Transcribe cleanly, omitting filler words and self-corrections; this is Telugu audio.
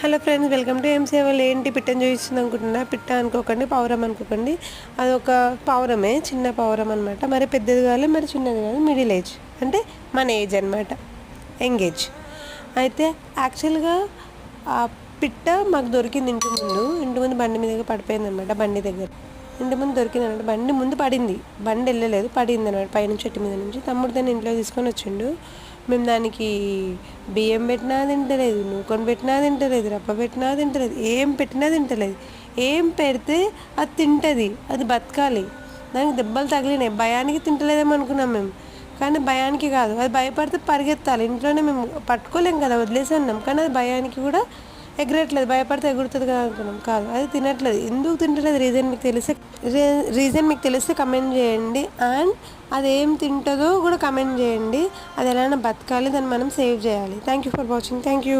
హలో ఫ్రెండ్స్, వెల్కమ్ టు ఏం సేవలు. ఏంటి పిట్టని చూపిస్తుంది అనుకుంటున్నా? పిట్ట అనుకోకండి, పావురం అనుకోకండి. అదొక పావురమే, చిన్న పావురం అనమాట. మరి పెద్దది కాదు, మరి చిన్నది కాదు, మిడిల్ ఏజ్, అంటే మన ఏజ్ అనమాట, యంగ్ ఏజ్. అయితే యాక్చువల్గా ఆ పిట్ట మాకు దొరికింది ఇంటి ముందు బండి మీదగా పడిపోయింది అనమాట. బండి దగ్గర ఇంటి ముందు దొరికింది అనమాట. బండి ముందు పడింది, బండి వెళ్ళలేదు, పడింది అనమాట పైనుంచి, చెట్టు మీద నుంచి. తమ్ముడు దాన్ని ఇంట్లో తీసుకొని వచ్చిండు. మేము దానికి బియ్యం పెట్టినా తింటలేదు, నూకొని పెట్టినా తింటలేదు, రప్ప పెట్టినా తింటలేదు, ఏం పెట్టినా తింటలేదు. ఏం పెడితే అది తింటుంది, అది బతకాలి. దానికి దెబ్బలు తగిలినాయి, భయానికి తింటలేదేమో అనుకున్నాం మేము. కానీ భయానికి కాదు, అది భయపడితే పరిగెత్తాలి. ఇంట్లోనే మేము పట్టుకోలేం కదా, వదిలేసి అన్నాం. కానీ అది భయానికి కూడా ఎగరట్లేదు, భయపడితే ఎగురుతుంది కదా అనుకున్నాం. కాదు, అది తినట్లేదు. ఎందుకు తింటలేదు రీజన్ మీకు తెలిస్తే కమెంట్ చేయండి. అండ్ అది ఏం తింటుందో కూడా కమెంట్ చేయండి. అది ఎలాగైనా బతకాలి, దాన్ని మనం సేవ్ చేయాలి. Thank you for watching. Thank you.